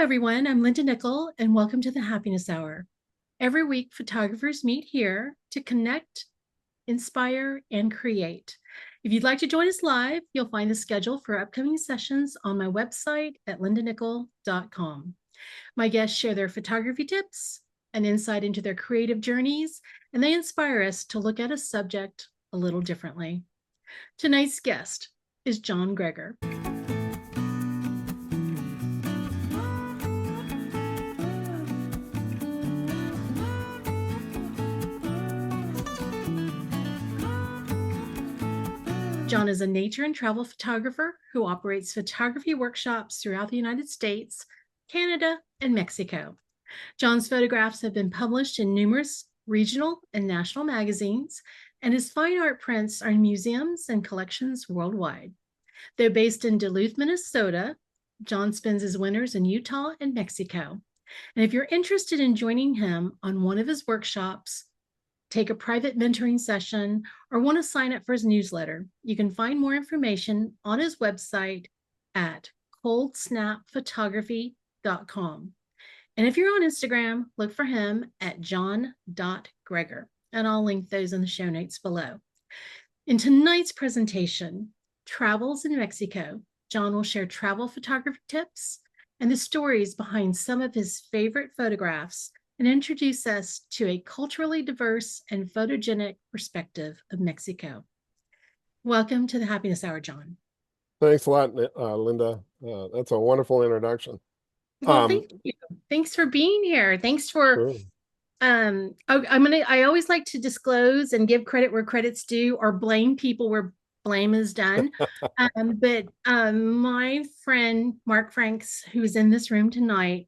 everyone. I'm Linda Nickell, and welcome to the Happiness Hour. Every week, photographers meet here to connect, inspire, and create. If you'd like to join us live, you'll find the schedule for upcoming sessions on my website at lindanickell.com. My guests share their photography tips, an insight into their creative journeys, and they inspire us to look at a subject a little differently. Tonight's guest is John Gregor. John is a nature and travel photographer who operates photography workshops throughout the United States, Canada, and Mexico. John's photographs have been published in numerous regional and national magazines, and his fine art prints are in museums and collections worldwide. Though based in Duluth, Minnesota, John spends his winters in Utah and Mexico. And if you're interested in joining him on one of his workshops, take a private mentoring session, or want to sign up for his newsletter, you can find more information on his website at coldsnapphotography.com. And if you're on Instagram, look for him at john.gregor, and I'll link those in the show notes below. In tonight's presentation, Travels in Mexico, John will share travel photography tips and the stories behind some of his favorite photographs and introduce us to a culturally diverse and photogenic perspective of Mexico. Welcome to the Happiness Hour, John. Thanks a lot, Linda. That's a wonderful introduction. Well, thank you. Thanks for being here. Thanks for, Sure. I always like to disclose and give credit where credit's due or blame people where blame is done. But my friend, Mark Franks, who's in this room tonight,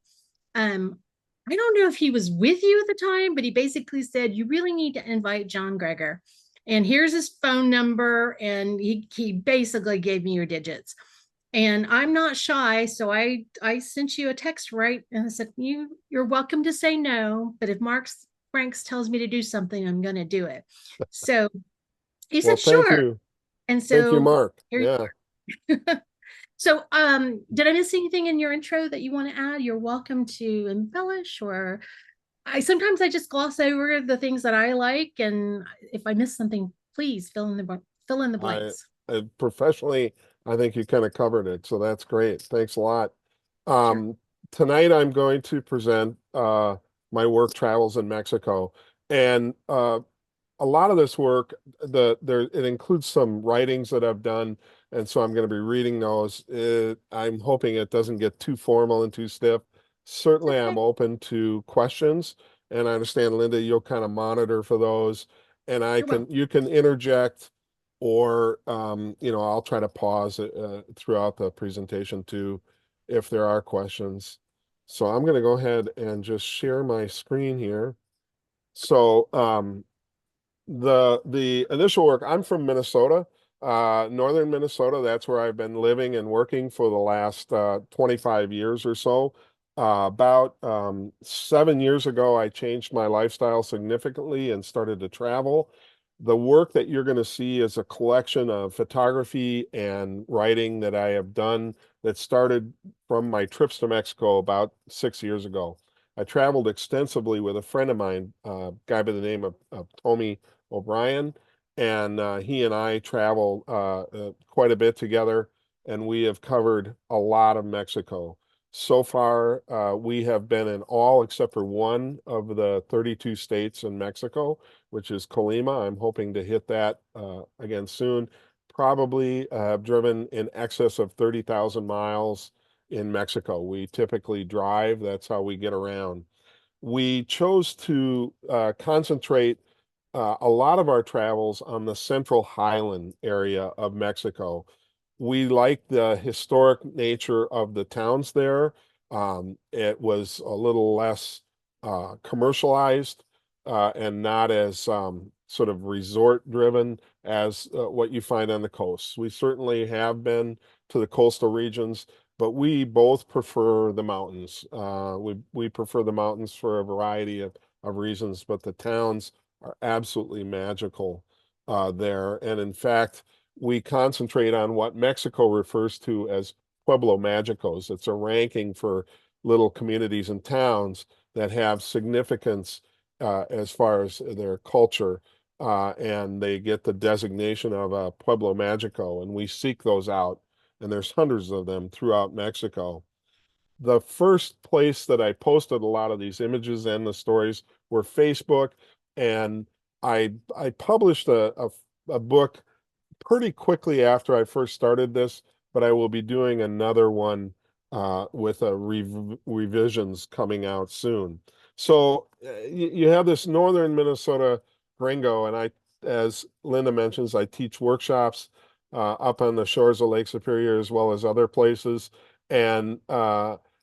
I don't know if he was with you at the time, but he basically said, you really need to invite John Gregor. And here's his phone number. And he basically gave me your digits. And I'm not shy. So I sent you a text, right? And I said, you're welcome to say no. But if Franks tells me to do something, I'm going to do it. So he said, thank sure. you. And so thank you, Mark. Yeah. So, did I miss anything in your intro that you want to add? You're welcome to embellish, or sometimes I just gloss over the things that I like, and if I miss something, please fill in the blanks. Professionally, I think you kind of covered it, so that's great. Thanks a lot. Sure. Tonight, I'm going to present my work, Travels in Mexico, and a lot of this work, it includes some writings that I've done, and so I'm going to be reading those. I'm hoping it doesn't get too formal and too stiff. Certainly, Okay. I'm open to questions, and I understand, Linda, you'll kind of monitor for those, and you can interject, or I'll try to pause throughout the presentation too, if there are questions. So I'm going to go ahead and just share my screen here. So the initial work, I'm from Minnesota, northern Minnesota. That's where I've been living and working for the last 25 years or so. About 7 years ago, I changed my lifestyle significantly and started to travel. The work that you're going to see is a collection of photography and writing that I have done that started from my trips to Mexico about 6 years ago. I traveled extensively with a friend of mine, a guy by the name of Tommy O'Brien, and he and I travel quite a bit together, and we have covered a lot of Mexico. So far, we have been in all except for one of the 32 states in Mexico, which is Colima. I'm hoping to hit that again soon. Probably have driven in excess of 30,000 miles in Mexico. We typically drive. That's how we get around. We chose to concentrate a lot of our travels on the central highland area of Mexico. We like the historic nature of the towns there. It was a little less commercialized and not as sort of resort driven as what you find on the coast. We certainly have been to the coastal regions, but we both prefer the mountains. We prefer the mountains for a variety of reasons, but the towns are absolutely magical there. And in fact, we concentrate on what Mexico refers to as Pueblo Magicos. It's a ranking for little communities and towns that have significance as far as their culture. And they get the designation of a Pueblo Magico, and we seek those out. And there's hundreds of them throughout Mexico. The first place that I posted a lot of these images and the stories were Facebook, and I published a book pretty quickly after I first started this, but I will be doing another one with a revisions coming out soon. So you have this northern Minnesota gringo, and as Linda mentions, I teach workshops up on the shores of Lake Superior as well as other places. And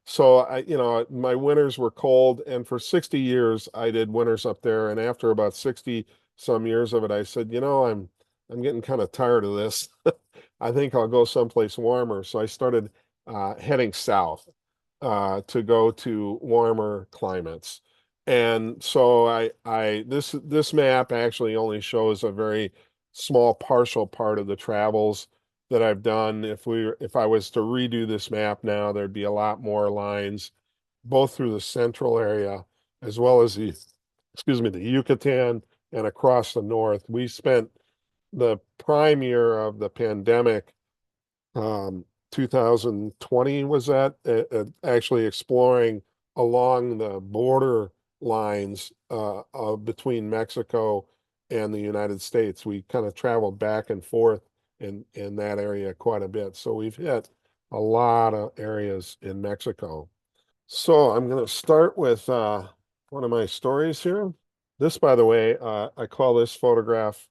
so my winters were cold, and for 60 years I did winters up there. And after about 60 some years of it, I said, I'm getting kind of tired of this. I think I'll go someplace warmer. So I started heading south to go to warmer climates. And so this map actually only shows a very small partial part of the travels that I've done. If I was to redo this map now, there'd be a lot more lines, both through the central area as well as the Yucatan and across the north. We spent the prime year of the pandemic, 2020 was that, actually exploring along the border lines between Mexico and the United States. We kind of traveled back and forth in that area quite a bit. So we've hit a lot of areas in Mexico. So I'm going to start with one of my stories here. This, by the way, I call this photograph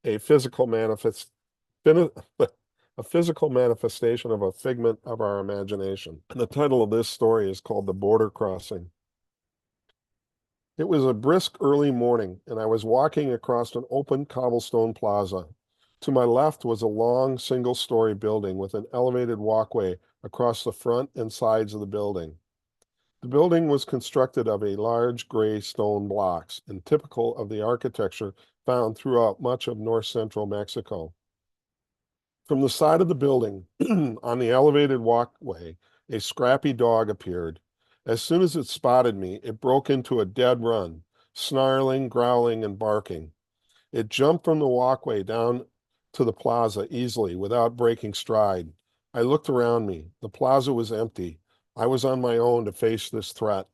a physical a physical manifestation of a figment of our imagination. And the title of this story is called The Border Crossing. It was a brisk early morning, and I was walking across an open cobblestone plaza. To my left was a long single-story building with an elevated walkway across the front and sides of the building. The building was constructed of a large gray stone blocks and typical of the architecture found throughout much of north-central Mexico. From the side of the building, on the elevated walkway, a scrappy dog appeared. As soon as it spotted me, it broke into a dead run, snarling, growling, and barking. It jumped from the walkway down to the plaza easily without breaking stride. I looked around me. The plaza was empty. I was on my own to face this threat.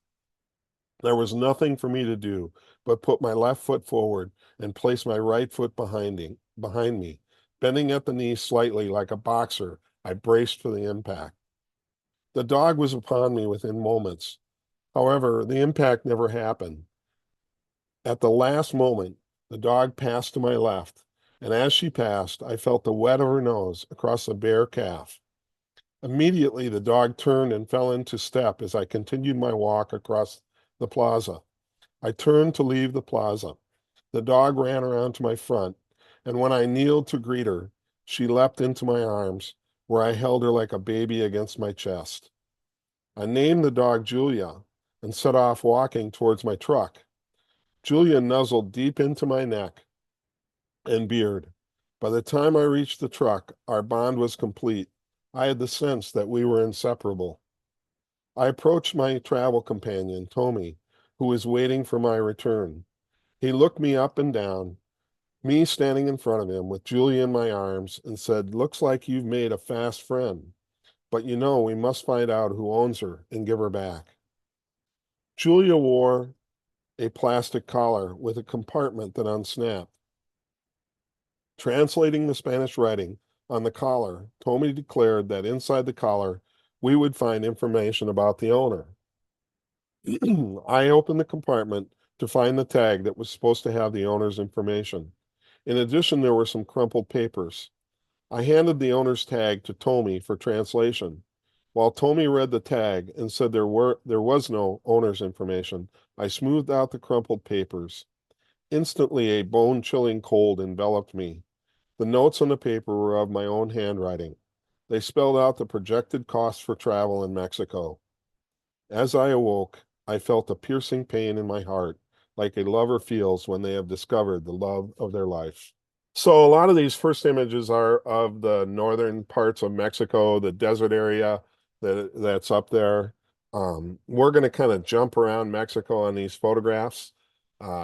There was nothing for me to do but put my left foot forward and place my right foot behind me. Bending at the knee slightly like a boxer, I braced for the impact. The dog was upon me within moments. However, the impact never happened. At the last moment, the dog passed to my left, and as she passed, I felt the wet of her nose across the bare calf. Immediately, the dog turned and fell into step as I continued my walk across the plaza. I turned to leave the plaza. The dog ran around to my front, and when I kneeled to greet her, she leapt into my arms, where I held her like a baby against my chest. I named the dog Julia and set off walking towards my truck. Julia nuzzled deep into my neck and beard. By the time I reached the truck, our bond was complete. I had the sense that we were inseparable. I approached my travel companion, Tommy, who was waiting for my return. He looked me up and down, me standing in front of him with Julia in my arms, and said, "Looks like you've made a fast friend. But we must find out who owns her and give her back." Julia wore a plastic collar with a compartment that unsnapped. Translating the Spanish writing on the collar, Tommy declared that inside the collar, we would find information about the owner. I opened the compartment to find the tag that was supposed to have the owner's information. In addition, there were some crumpled papers. I handed the owner's tag to Tommy for translation. While Tommy read the tag and said there was no owner's information, I smoothed out the crumpled papers. Instantly, a bone-chilling cold enveloped me. The notes on the paper were of my own handwriting. They spelled out the projected cost for travel in Mexico. As I awoke, I felt a piercing pain in my heart, like a lover feels when they have discovered the love of their life. So a lot of these first images are of the northern parts of Mexico, the desert area that's up there. We're going to kind of jump around Mexico on these photographs.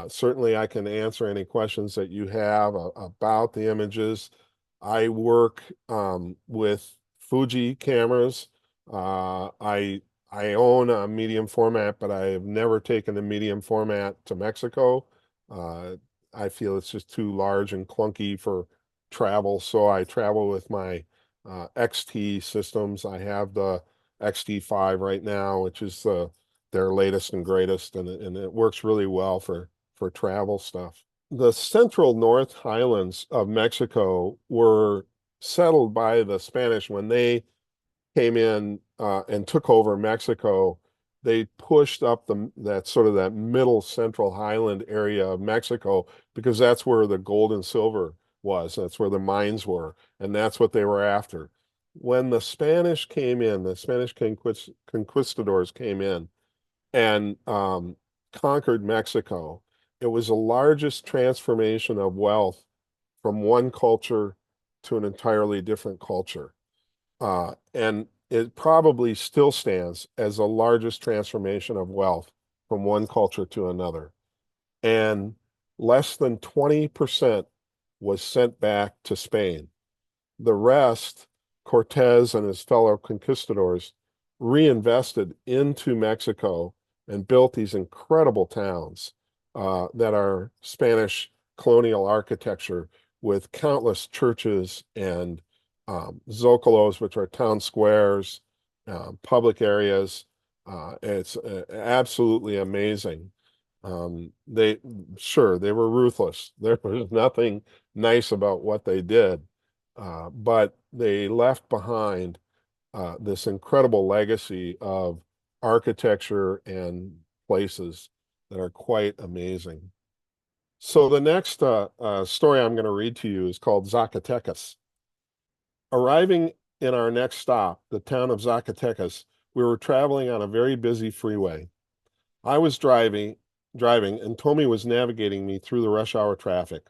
Certainly, I can answer any questions that you have about the images. I work with Fuji cameras. I own a medium format, but I have never taken a medium format to Mexico. Uh, I feel it's just too large and clunky for travel, so I travel with my XT systems. I have the XT5 right now, which is their latest and greatest, and it works really well for travel stuff. The central North Highlands of Mexico were settled by the Spanish when they came in and took over Mexico. They pushed up that sort of that middle central highland area of Mexico because that's where the gold and silver was. That's where the mines were, and that's what they were after. When the Spanish came in, the Spanish conquistadors came in and conquered Mexico. It was the largest transformation of wealth from one culture to an entirely different culture. And it probably still stands as the largest transformation of wealth from one culture to another. And less than 20% was sent back to Spain. The rest, Cortez and his fellow conquistadors reinvested into Mexico and built these incredible towns that are Spanish colonial architecture with countless churches and zocolos, which are town squares, public areas. It's absolutely amazing. They sure they were ruthless. There was nothing nice about what they did, but they left behind this incredible legacy of architecture and places that are quite amazing. So the next story I'm going to read to you is called Zacatecas. Arriving in our next stop, the town of Zacatecas, we were traveling on a very busy freeway. I was driving, and Tommy was navigating me through the rush hour traffic.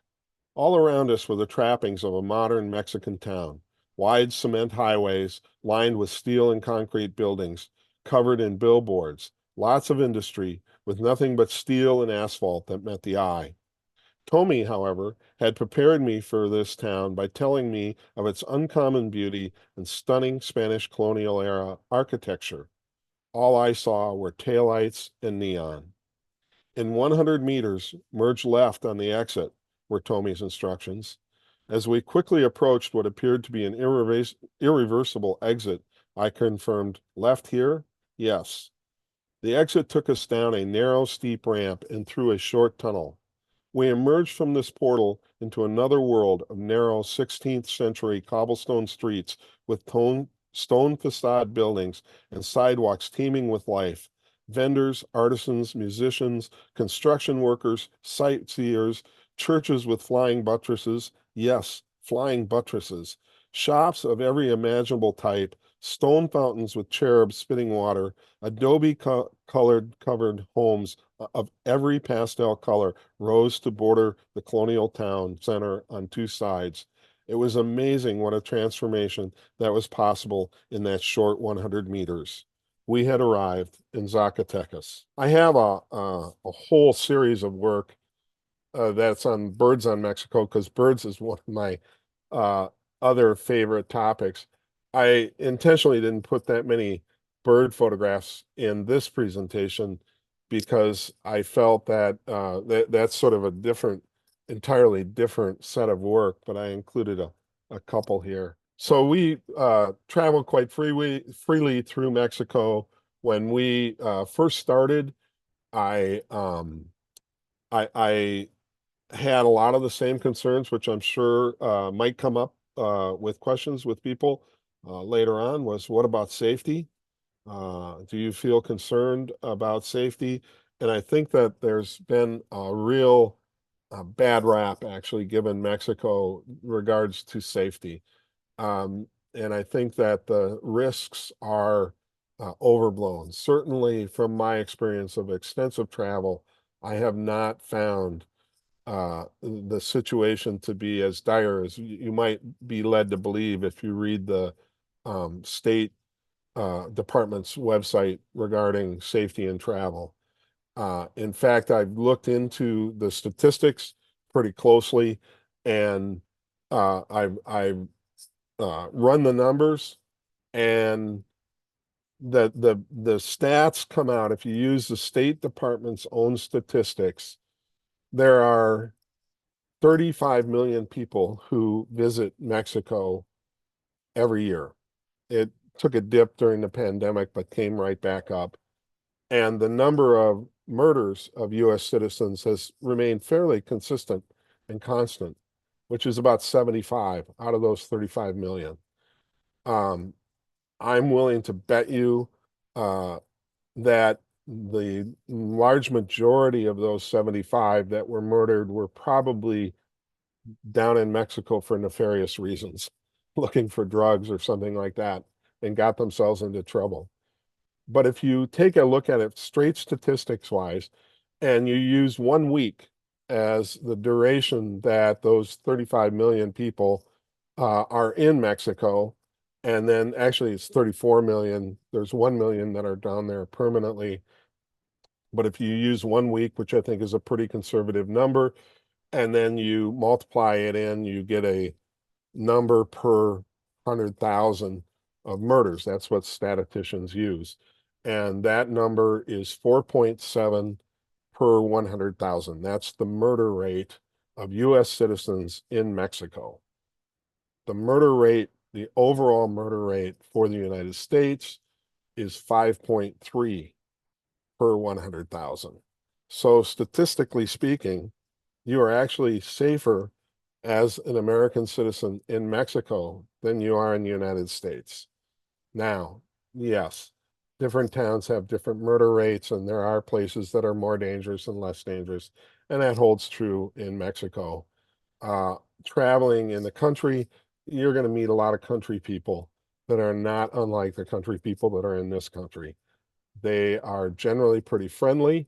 All around us were the trappings of a modern Mexican town. Wide cement highways lined with steel and concrete buildings, covered in billboards, lots of industry, with nothing but steel and asphalt that met the eye. Tommy, however, had prepared me for this town by telling me of its uncommon beauty and stunning Spanish colonial era architecture. All I saw were taillights and neon. In 100 meters, merge left on the exit, were Tommy's instructions. As we quickly approached what appeared to be an irreversible exit, I confirmed, left here? Yes. The exit took us down a narrow, steep ramp and through a short tunnel. We emerged from this portal into another world of narrow 16th century cobblestone streets with stone facade buildings and sidewalks teeming with life. Vendors, artisans, musicians, construction workers, sightseers, churches with flying buttresses. Yes, flying buttresses. Shops of every imaginable type, stone fountains with cherubs spitting water, adobe colored covered homes of every pastel color rose to border the colonial town center on two sides. It was amazing what a transformation that was possible in that short 100 meters. We had arrived in Zacatecas. I have a whole series of work that's on birds on Mexico because birds is one of my uh, other favorite topics. I intentionally didn't put that many bird photographs in this presentation because I felt that that's sort of a entirely different set of work, but I included a couple here. So we traveled quite freely through Mexico. When we first started, I um, I had a lot of the same concerns, which I'm sure might come up with questions with people later on, was what about safety? Do you feel concerned about safety? And I think that there's been a real bad rap actually given Mexico regards to safety. And I think that the risks are overblown. Certainly from my experience of extensive travel, I have not found the situation to be as dire as you might be led to believe if you read the state department's website regarding safety and travel. In fact, I've looked into the statistics pretty closely, and I've run the numbers, and the stats come out. If you use the State Department's own statistics, there are 35 million people who visit Mexico every year. It took a dip during the pandemic, but came right back up. And the number of murders of US citizens has remained fairly consistent and constant, which is about 75 out of those 35 million. Um, I'm willing to bet you that the large majority of those 75 that were murdered were probably down in Mexico for nefarious reasons, looking for drugs or something like that, and got themselves into trouble. But if you take a look at it straight statistics wise, and you use 1 week as the duration that those 35 million people are in Mexico, and then actually it's 34 million, there's 1 million that are down there permanently. But if you use 1 week, which I think is a pretty conservative number, and then you multiply it in, you get a number per 100,000 of murders. That's what statisticians use. And that number is 4.7 per 100,000. That's the murder rate of US citizens in Mexico. The murder rate, the overall murder rate for the United States is 5.3 per 100,000. So statistically speaking, you are actually safer as an American citizen in Mexico than you are in the United States. Now, yes, different towns have different murder rates, and there are places that are more dangerous and less dangerous, and that holds true in Mexico. Uh, Traveling in the country, you're going to meet a lot of country people that are not unlike the country people that are in this country. They are generally pretty friendly,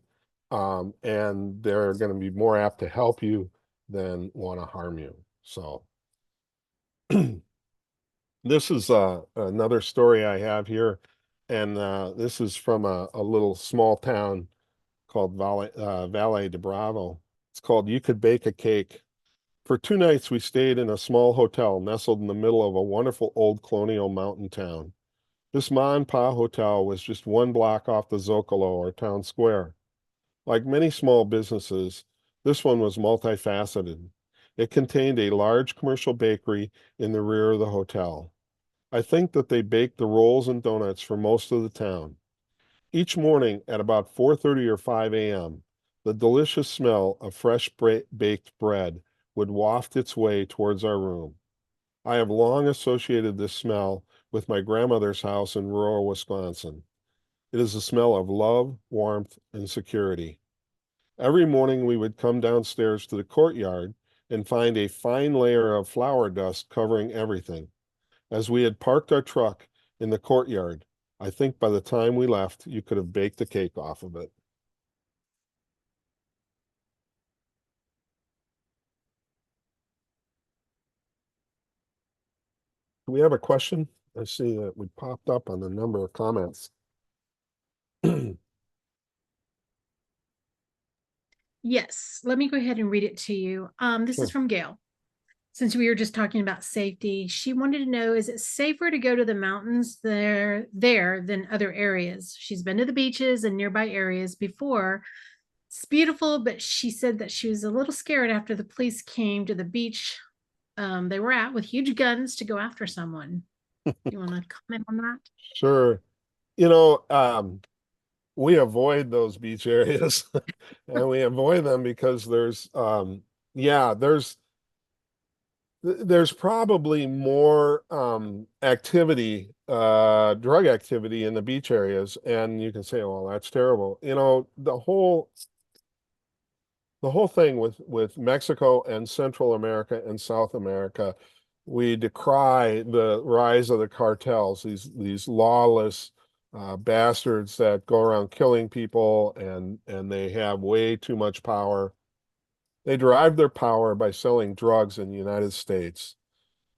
and they're going to be more apt to help you than want to harm you. So this is another story I have here, and this is from a little small town called Valle de Bravo. It's called You Could Bake a Cake. For 2 nights, we stayed in a small hotel nestled in the middle of a wonderful old colonial mountain town. This Ma and Pa hotel was just 1 block off the Zocalo or town square. Like many small businesses, this one was multifaceted. It contained a large commercial bakery in the rear of the hotel. I think that they baked the rolls and donuts for most of the town. Each morning at about 4:30 or 5 a.m., the delicious smell of fresh baked bread would waft its way towards our room. I have long associated this smell with my grandmother's house in rural Wisconsin. It is a smell of love, warmth, and security. Every morning we would come downstairs to the courtyard and find a fine layer of flour dust covering everything. As we had parked our truck in the courtyard, I think by the time we left, you could have baked a cake off of it. Do we have a question? I see that we popped up on a number of comments. Yes, let me go ahead and read it to you. This is Sure. from Gail. Since we were just talking about safety, she wanted to know, is it safer to go to the mountains there than other areas? She's been to the beaches and nearby areas before. It's beautiful, but she said that she was a little scared after the police came to the beach they were at with huge guns to go after someone. Do you want to comment on that? Sure. You know, we avoid those beach areas and we avoid them because yeah, there's probably more activity, drug activity in the beach areas. And you can say, well, that's terrible. You know, the whole thing with Mexico and Central America and South America, we decry the rise of the cartels, these lawless bastards that go around killing people, and they have way too much power. They derive their power by selling drugs in the United States.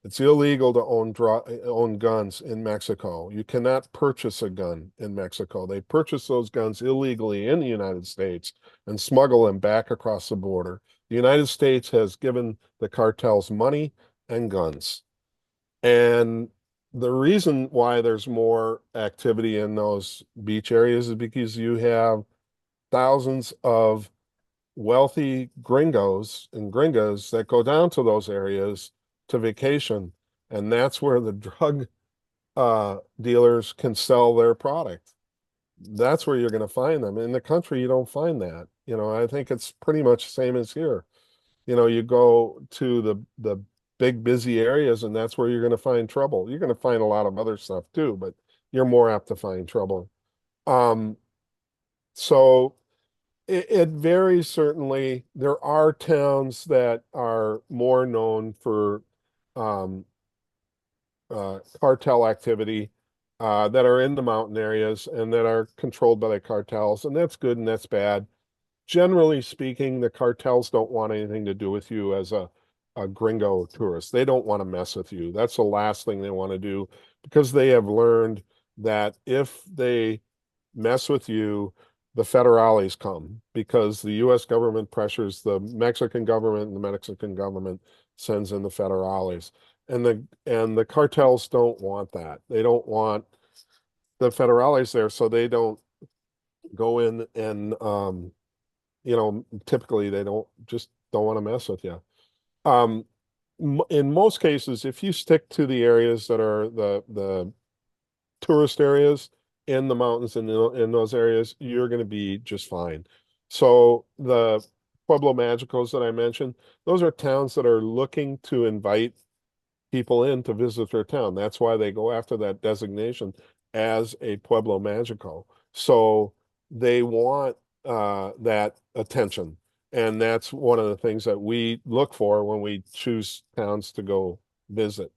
It's illegal to own guns in Mexico. You cannot purchase a gun in Mexico. They purchase those guns illegally in the United States and smuggle them back across the border. The United States has given the cartels money and guns. And the reason why there's more activity in those beach areas is because you have thousands of wealthy gringos and gringas that go down to those areas to vacation. And that's where the drug dealers can sell their product. That's where you're going to find them. In the country, you don't find that. I think it's pretty much the same as here. You go to the big busy areas, and that's where you're going to find trouble. You're going to find a lot of other stuff too, but you're more apt to find trouble. Um, so it varies certainly. There are towns that are more known for um, cartel activity that are in the mountain areas and that are controlled by the cartels, and that's good and that's bad. Generally speaking, the cartels don't want anything to do with you as a gringo tourist. They don't want to mess with you. That's the last thing they want to do because they have learned that if they mess with you, the federales come because the US government pressures the Mexican government and the Mexican government sends in the federales. And the cartels don't want that. They don't want the federales there, so they don't go in and typically they don't want to mess with you. Um, in most cases, if you stick to the areas that are the tourist areas in the mountains and in those areas, you're going to be just fine. So the Pueblo Magicos that I mentioned, those are towns that are looking to invite people in to visit their town. That's why they go after that designation as a Pueblo Magico. So they want that attention. And that's one of the things that we look for when we choose towns to go visit.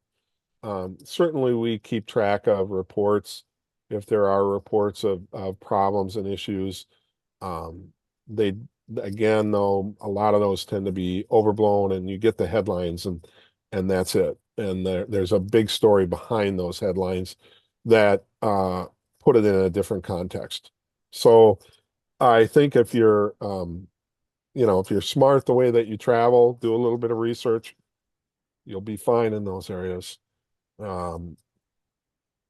Certainly, we keep track of reports. If there are reports of problems and issues, they again, though, a lot of those tend to be overblown, and you get the headlines, and that's it. And there's a big story behind those headlines that put it in a different context. So I think if you're smart the way that you travel, do a little bit of research, you'll be fine in those areas. Um,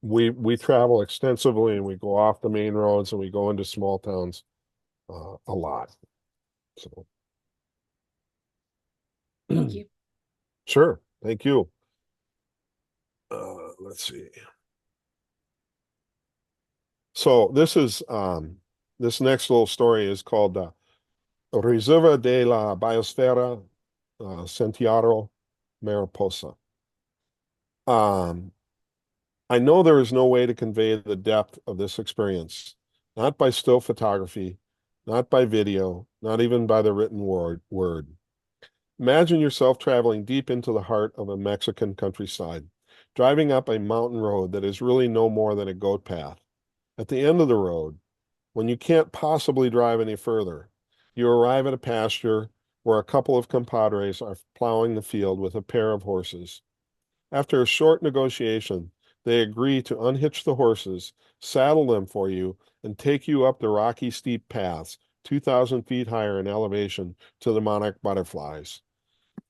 we travel extensively and we go off the main roads and we go into small towns a lot. So Thank you. sure, thank you. Let's see. So this next little story is called Reserva de la Biosfera Santiago Mariposa. Um, I know there is no way to convey the depth of this experience, not by still photography, not by video, not even by the written word. Imagine yourself traveling deep into the heart of a Mexican countryside, driving up a mountain road that is really no more than a goat path. At the end of the road, when you can't possibly drive any further, you arrive at a pasture where a couple of compadres are plowing the field with a pair of horses. After a short negotiation, they agree to unhitch the horses, saddle them for you, and take you up the rocky, steep paths, 2,000 feet higher in elevation, to the monarch butterflies.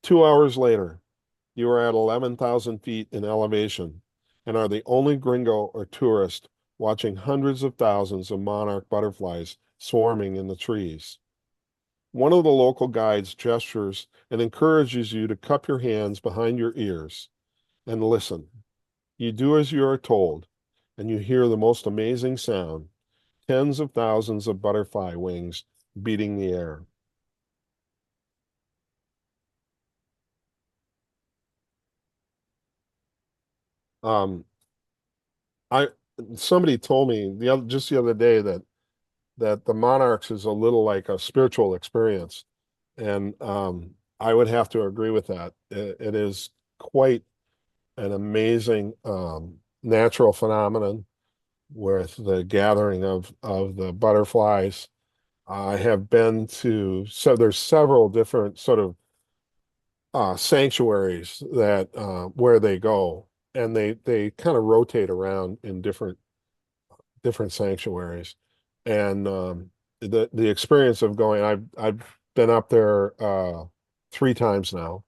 2 hours later, you are at 11,000 feet in elevation and are the only gringo or tourist watching hundreds of thousands of monarch butterflies swarming in the trees. One of the local guides gestures and encourages you to cup your hands behind your ears and listen. You do as you are told, and you hear the most amazing sound, tens of thousands of butterfly wings beating the air. Um, I Somebody told me just the other day that the monarchs is a little like a spiritual experience, and I would have to agree with that. It is quite an amazing natural phenomenon with the gathering of the butterflies. I have been to so there's several different sort of sanctuaries that where they go, and they kind of rotate around in different sanctuaries. And the experience of going, I've been up there 3 times now,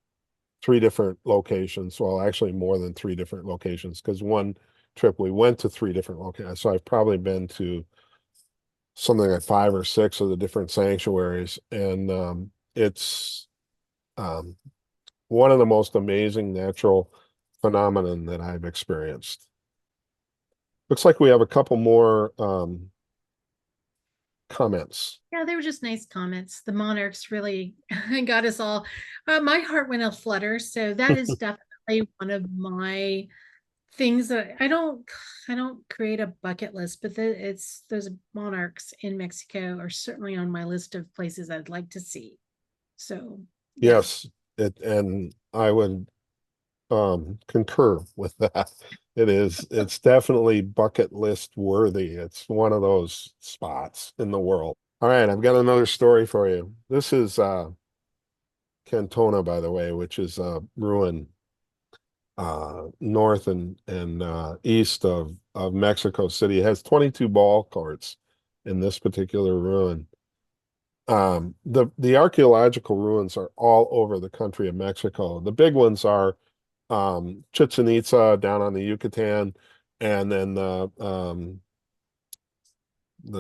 3 different locations. Well, actually more than 3 different locations, because one trip we went to 3 different locations. So I've probably been to something like 5 or 6 of the different sanctuaries, and it's um, one of the most amazing natural phenomenon that I've experienced. Looks like we have a couple more comments. Yeah, they were just nice comments. The monarchs really got us all. My heart went a flutter. So that is definitely one of my things that I don't create a bucket list, but it's those monarchs in Mexico are certainly on my list of places I'd like to see. So yeah. Yes, and I would concur with that. It's definitely bucket list worthy. It's one of those spots in the world. All right, I've got another story for you. This is Cantona, by the way, which is a ruin north and east of Mexico City. It has 22 ball courts in this particular ruin. The archaeological ruins are all over the country of Mexico. The big ones are Chichen Itza down on the Yucatan, and then the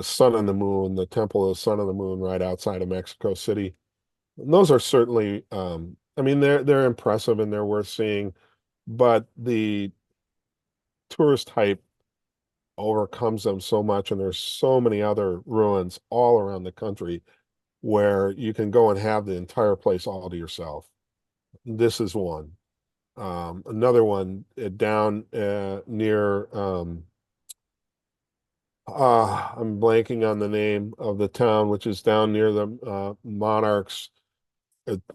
Sun and the Moon, the Temple of the Sun and the Moon, right outside of Mexico City. And those are certainly, I mean, they're impressive and they're worth seeing, but the tourist hype overcomes them so much, and there's so many other ruins all around the country where you can go and have the entire place all to yourself. This is one. Another one down near I'm blanking on the name of the town, which is down near the Monarchs.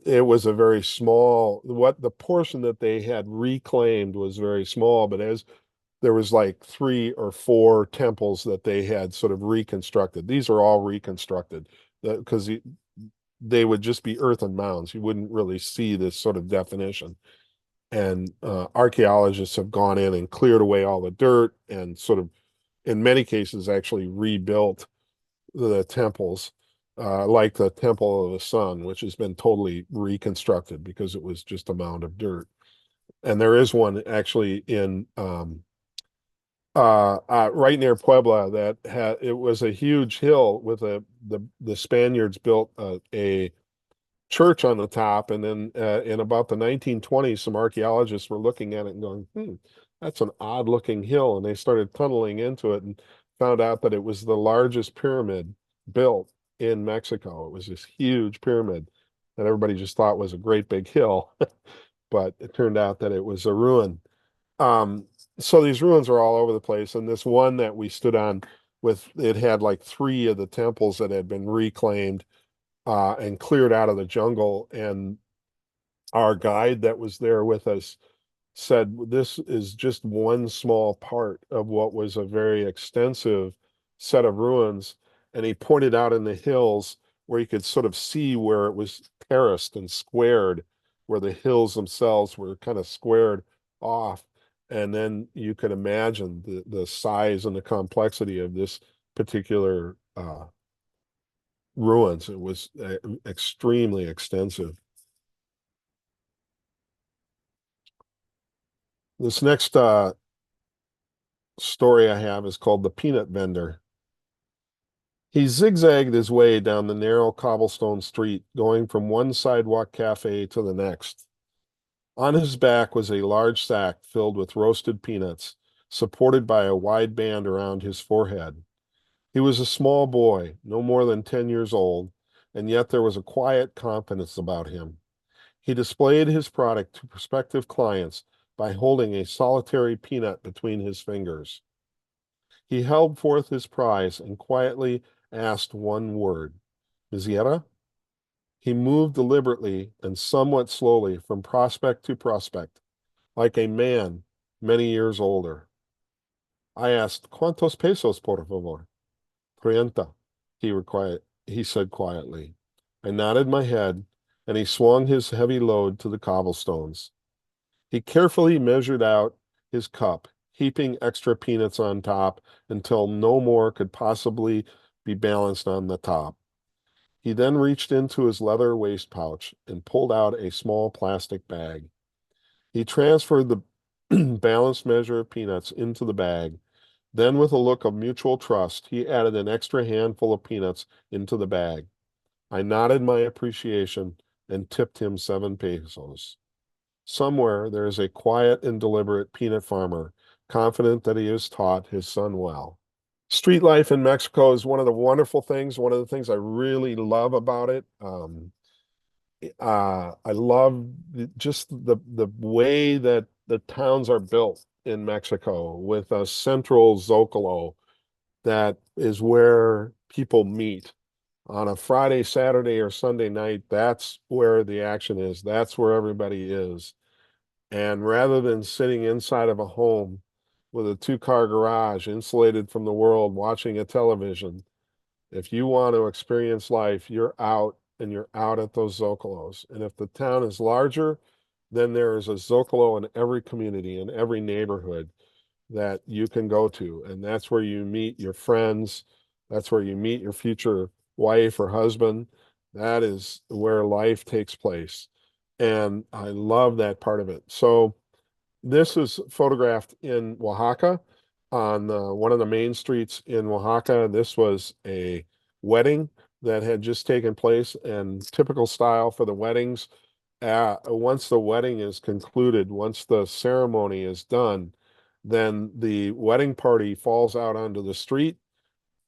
It was a very small, what the portion that they had reclaimed was very small, but as there was like 3 or 4 temples that they had sort of reconstructed. These are all reconstructed because they would just be earthen mounds. You wouldn't really see this sort of definition. And archaeologists have gone in and cleared away all the dirt and sort of, in many cases, actually rebuilt the temples, like the Temple of the Sun, which has been totally reconstructed because it was just a mound of dirt. And there is one actually in right near Puebla that had it was a huge hill with the Spaniards built a church on the top, and then in about the 1920s, some archaeologists were looking at it and going, that's an odd looking hill, and they started tunneling into it and found out that it was the largest pyramid built in Mexico. It was this huge pyramid that everybody just thought was a great big hill, but it turned out that it was a ruin. Um, so these ruins are all over the place, and this one that we stood on with it had like 3 of the temples that had been reclaimed and cleared out of the jungle. And our guide that was there with us said, this is just one small part of what was a very extensive set of ruins. And he pointed out in the hills where you could sort of see where it was terraced and squared, where the hills themselves were kind of squared off. And then you could imagine the size and the complexity of this particular ruins. It was extremely extensive. This next story I have is called The Peanut Vendor. He zigzagged his way down the narrow cobblestone street, going from one sidewalk cafe to the next. On his back was a large sack filled with roasted peanuts, supported by a wide band around his forehead. He was a small boy, no more than 10 years old, and yet there was a quiet confidence about him. He displayed his product to prospective clients by holding a solitary peanut between his fingers. He held forth his prize and quietly asked one word, Misiera? He moved deliberately and somewhat slowly from prospect to prospect, like a man many years older. I asked, ¿Cuántos pesos, por favor? 30, he said quietly. I nodded my head, and he swung his heavy load to the cobblestones. He carefully measured out his cup, heaping extra peanuts on top until no more could possibly be balanced on the top. He then reached into his leather waist pouch and pulled out a small plastic bag. He transferred the balanced measure of peanuts into the bag. Then, with a look of mutual trust, he added an extra handful of peanuts into the bag. I nodded my appreciation and tipped him 7 pesos. Somewhere there is a quiet and deliberate peanut farmer, confident that he has taught his son well. Street life in Mexico is one of the wonderful things, one of the things I really love about it. I love just the way that the towns are built in Mexico with a central Zocalo that is where people meet on a Friday, Saturday, or Sunday night. That's where the action is. That's where everybody is. And rather than sitting inside of a home with a two-car garage insulated from the world watching a television, if you want to experience life, you're out and you're out at those Zocolos. And if the town is larger, then there is a Zocalo in every community, in every neighborhood that you can go to. And that's where you meet your friends. That's where you meet your future wife or husband. That is where life takes place. And I love that part of it. So this is photographed in Oaxaca on one of the main streets in Oaxaca. This was a wedding that had just taken place, and typical style for the weddings. Once the wedding is concluded, once the ceremony is done, then the wedding party falls out onto the street,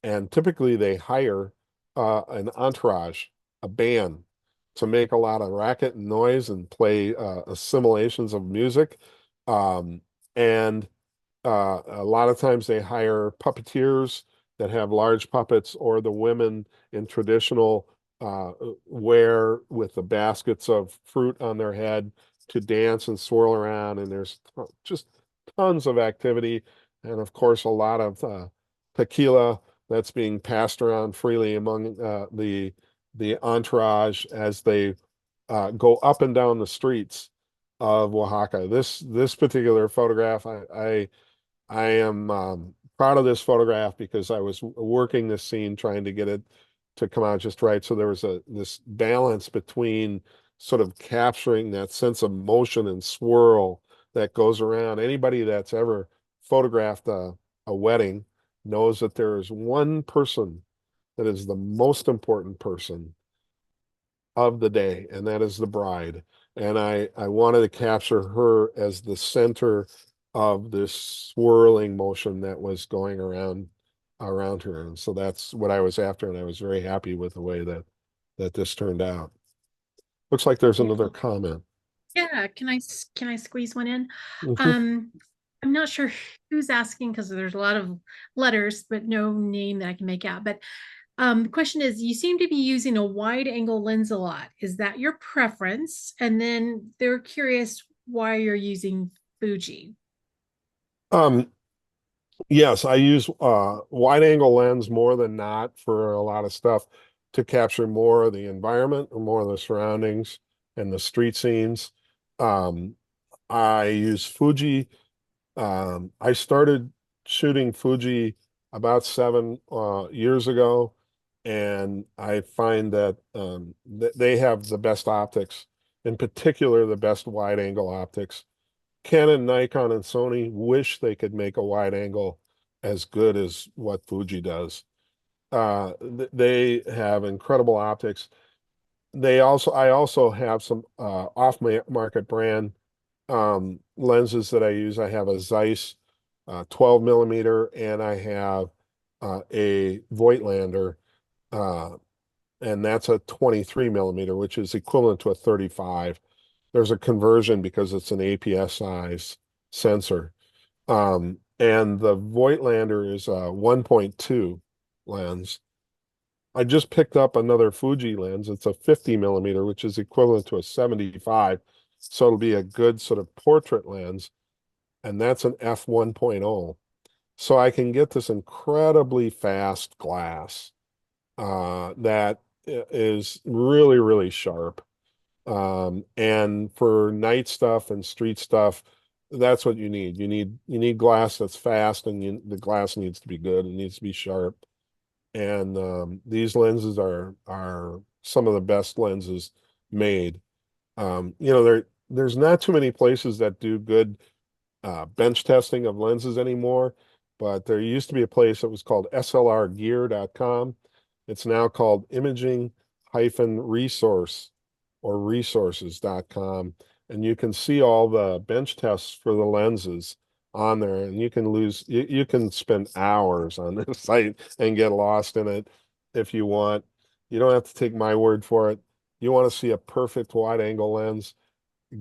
and typically they hire an entourage, a band, to make a lot of racket and noise and play assimilations of music. Um, and a lot of times they hire puppeteers that have large puppets, or the women in traditional wear with the baskets of fruit on their head to dance and swirl around. And there's just tons of activity. And of course, a lot of tequila that's being passed around freely among the entourage as they go up and down the streets of Oaxaca. This particular photograph, I am proud of this photograph because I was working this scene trying to get it to come out just right. So there was this balance between sort of capturing that sense of motion and swirl that goes around. Anybody that's ever photographed a wedding knows that there is one person that is the most important person of the day, and that is the bride. And I wanted to capture her as the center of this swirling motion that was going around her. And so that's what I was after, and I was very happy with the way that this turned out. Looks like there's another Beautiful. comment. Yeah, can I squeeze one in? Mhm. Um, I'm not sure who's asking because there's a lot of letters, but no name that I can make out. But the question is, you seem to be using a wide angle lens a lot. Is that your preference? And then they're curious why you're using Fuji. Um, yes, I use wide angle lens more than not for a lot of stuff to capture more of the environment or more of the surroundings and the street scenes. Um, I use Fuji. I started shooting Fuji about 7 years ago, and I find that they have the best optics, in particular, the best wide angle optics. Canon, Nikon, and Sony wish they could make a wide angle as good as what Fuji does. They have incredible optics. I also have some off-market brand lenses that I use. I have a Zeiss 12 millimeter, and I have a Voigtlander, uh, and that's a 23 millimeter, which is equivalent to a 35. There's a conversion because it's an APS size sensor. And the Voigtlander is a 1.2 lens. I just picked up another Fuji lens. It's a 50 millimeter, which is equivalent to a 75. So it'll be a good sort of portrait lens, and that's an f1.0. So I can get this incredibly fast glass that is really, really sharp. And for night stuff and street stuff, that's what you need. You need glass that's fast, and the glass needs to be good. It needs to be sharp. And these lenses are some of the best lenses made. There's not too many places that do good bench testing of lenses anymore, but there used to be a place that was called slrgear.com. It's now called imaging-resource or resources.com. And you can see all the bench tests for the lenses on there, and you can spend hours on this site and get lost in it if you want. You don't have to take my word for it. You want to see a perfect wide angle lens,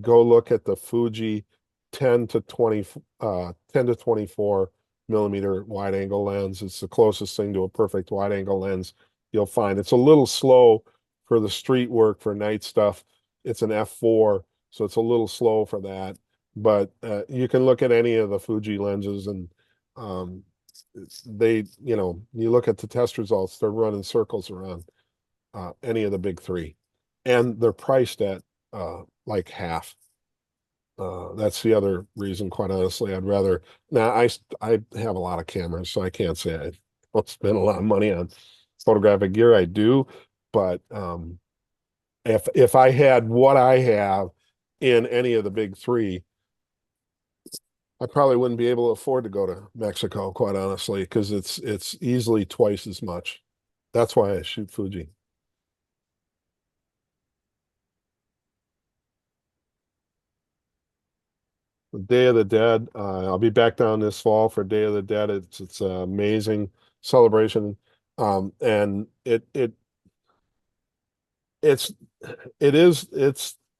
go look at the Fuji 10 to 24 millimeter wide angle lens. It's the closest thing to a perfect wide angle lens you'll find. It's a little slow for the street work, for night stuff. It's an f4, so it's a little slow for that. But you can look at any of the Fuji lenses, and um, you look at the test results, they're running circles around any of the big three. And they're priced at like half. That's the other reason, quite honestly. I'd rather now I have a lot of cameras, so I can't say I don't spend a lot of money on photographic gear. I do, but if I had what I have in any of the big three, I probably wouldn't be able to afford to go to Mexico, quite honestly, because it's easily twice as much. That's why I shoot Fuji. Day of the Dead. I'll be back down this fall for Day of the Dead. It's an amazing celebration, and it's it's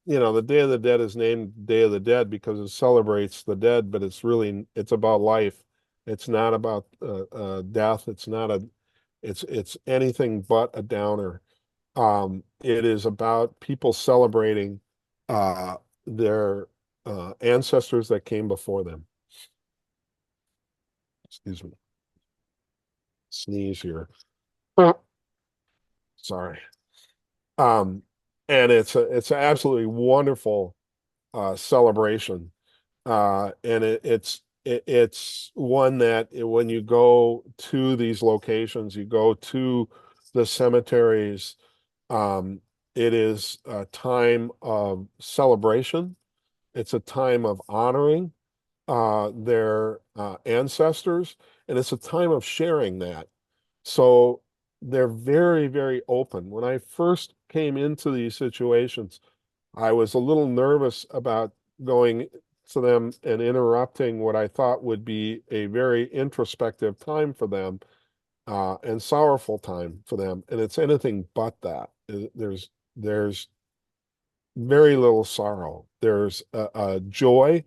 the Day of the Dead is named Day of the Dead because it celebrates the dead, but it's about life. It's not about death. It's anything but a downer. It is about people celebrating uh, their ancestors that came before them. Excuse me. Sneeze here. Sorry. Um, and it's an absolutely wonderful celebration. And it's one that when you go to these locations, you go to the cemeteries, um, it is a time of celebration. It's a time of honoring their ancestors, and it's a time of sharing that. So they're very, very open. When I first came into these situations, I was a little nervous about going to them and interrupting what I thought would be a very introspective time for them, and sorrowful time for them. And it's anything but that. There's very little sorrow. There's a joy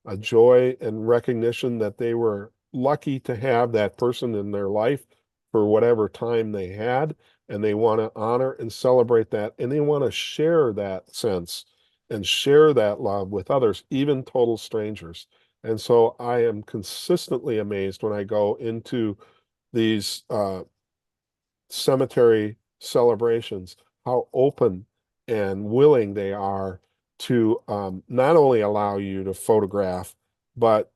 and recognition that they were lucky to have that person in their life for whatever time they had, and they want to honor and celebrate that, and they want to share that sense and share that love with others, even total strangers. And so I am consistently amazed when I go into these cemetery celebrations, how open and willing they are to not only allow you to photograph, but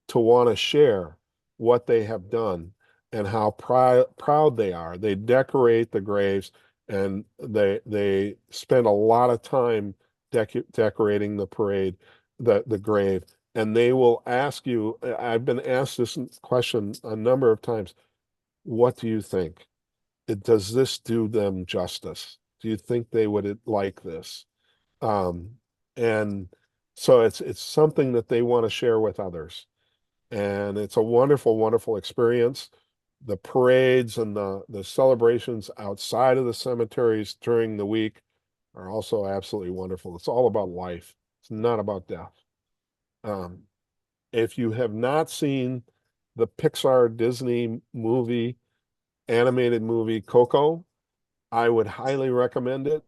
to want to share what they have done and how proud they are. They decorate the graves, and they spend a lot of time decorating the parade, the grave. And they will ask you, I've been asked this question a number of times, what do you think? Does this do them justice? Do you think they would like this? Um, and so it's something that they want to share with others. And it's a wonderful, wonderful experience. The parades and the celebrations outside of the cemeteries during the week are also absolutely wonderful. It's all about life. It's not about death. Um, if you have not seen the Pixar Disney movie, animated movie Coco, I would highly recommend it.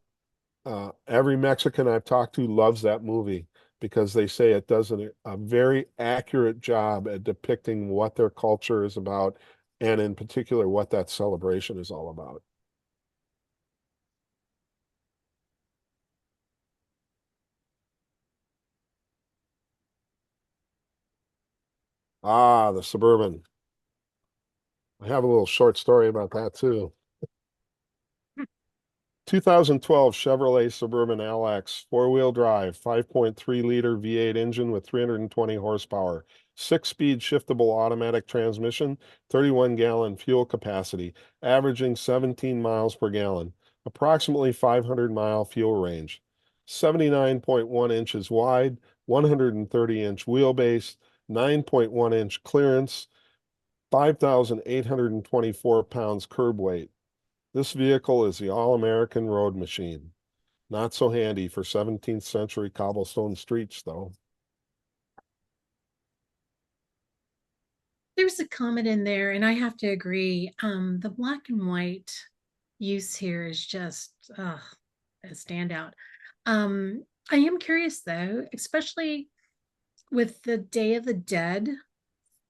Every Mexican I've talked to loves that movie because they say it does a very accurate job at depicting what their culture is about, and in particular, what that celebration is all about. Ah, the Suburban. I have a little short story about that too. 2012 Chevrolet Suburban LX, four-wheel drive, 5.3-liter V8 engine with 320 horsepower, six-speed shiftable automatic transmission, 31-gallon fuel capacity, averaging 17 miles per gallon, approximately 500-mile fuel range, 79.1 inches wide, 130-inch wheelbase, 9.1-inch clearance, 5,824 pounds curb weight. This vehicle is the all-American road machine. Not so handy for 17th century cobblestone streets, though. There's a comment in there, and I have to agree. The black and white use here is just a standout. I am curious though, especially with the Day of the Dead.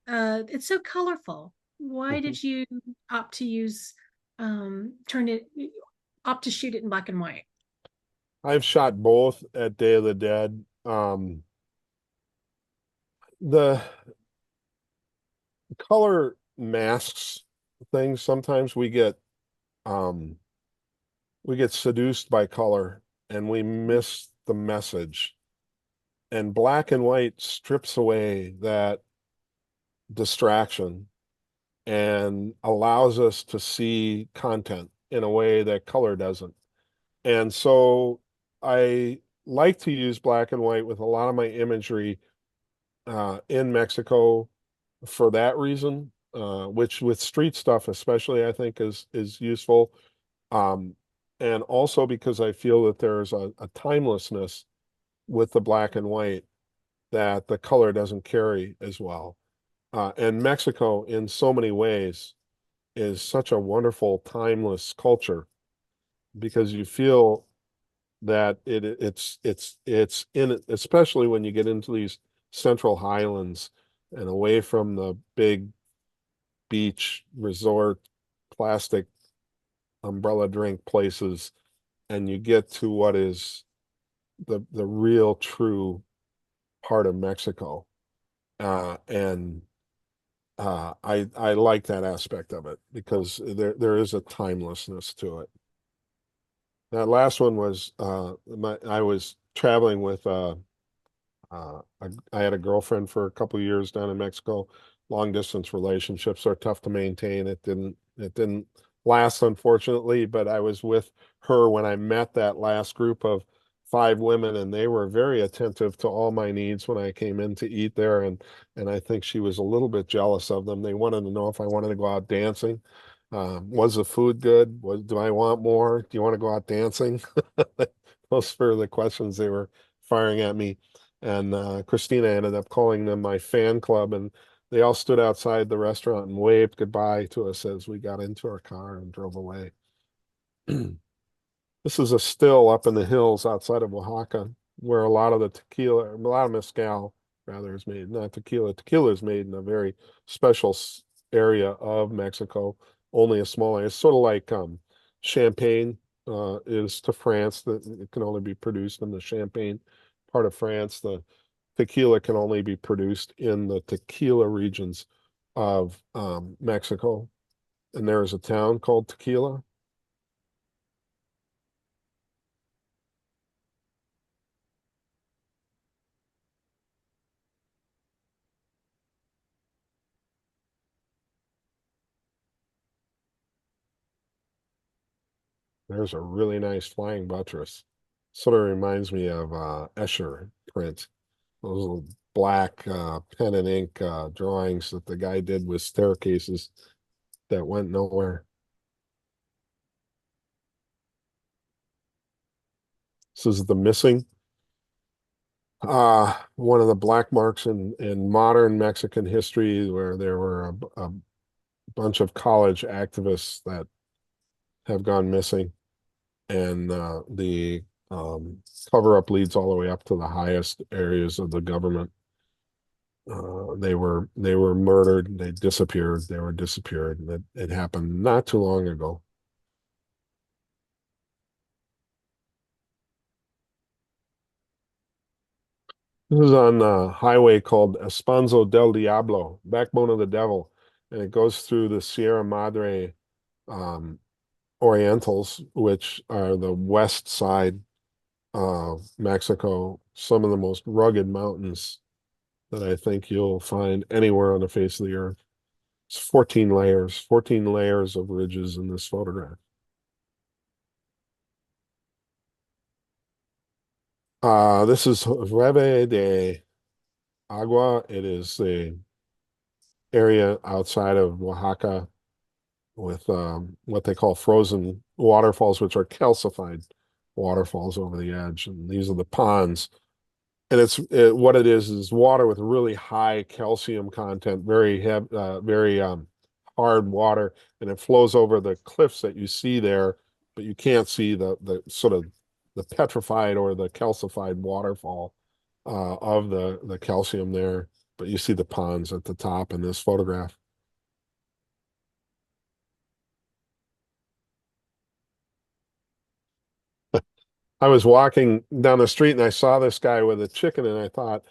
It's so colorful. Why did you opt to use turn it opt to shoot it in black and white? I've shot both at Day of the Dead. The color masks things. Sometimes we get seduced by color and we miss the message. And black and white strips away that distraction and allows us to see content in a way that color doesn't. And so I like to use black and white with a lot of my imagery in Mexico for that reason, which with street stuff especially I think is useful. Um, and also because I feel that there's a timelessness with the black and white that the color doesn't carry as well. And Mexico, in so many ways, is such a wonderful, timeless culture because you feel that it's in it, especially when you get into these central highlands and away from the big beach resort plastic umbrella drink places, and you get to what is the real true part of Mexico. And I like that aspect of it because there is a timelessness to it. That last one was I was traveling with I had a girlfriend for a couple of years down in Mexico. Long distance relationships are tough to maintain. It didn't last, unfortunately, but I was with her when I met that last group of five women, and they were very attentive to all my needs when I came in to eat there. And I think she was a little bit jealous of them. They wanted to know if I wanted to go out dancing. Was the food good? Do I want more? Do you want to go out dancing? Those were the questions they were firing at me. And Christina ended up calling them my fan club, and they all stood outside the restaurant and waved goodbye to us as we got into our car and drove away. This is a still up in the hills outside of Oaxaca, where a lot of the tequila, a lot of mezcal rather is made, not tequila. Tequila is made in a very special area of Mexico, only a small area. It's sort of like champagne is to France, that it can only be produced in the Champagne part of France. The tequila can only be produced in the tequila regions of Mexico. And there is a town called Tequila. There's a really nice flying buttress. Sort of reminds me of Escher print. Those little black pen and ink drawings that the guy did with staircases that went nowhere. This is the missing. One of the black marks in modern Mexican history where there were a bunch of college activists that have gone missing. And the cover up leads all the way up to the highest areas of the government. They were murdered. They disappeared. They were disappeared. It happened not too long ago. This is on a highway called Espanzo del Diablo, Backbone of the Devil, and it goes through the Sierra Madre um, Orientals, which are the west side of Mexico, some of the most rugged mountains that I think you'll find anywhere on the face of the earth. It's 14 layers of ridges in this photograph. This is Reve de Agua. It is a area outside of Oaxaca with what they call frozen waterfalls, which are calcified waterfalls over the edge. And these are the ponds. And what it is water with really high calcium content, very hard water, and it flows over the cliffs that you see there, but you can't see the sort of the petrified or the calcified waterfall of the calcium there. But you see the ponds at the top in this photograph. I was walking down the street and I saw this guy with a chicken, and I thought,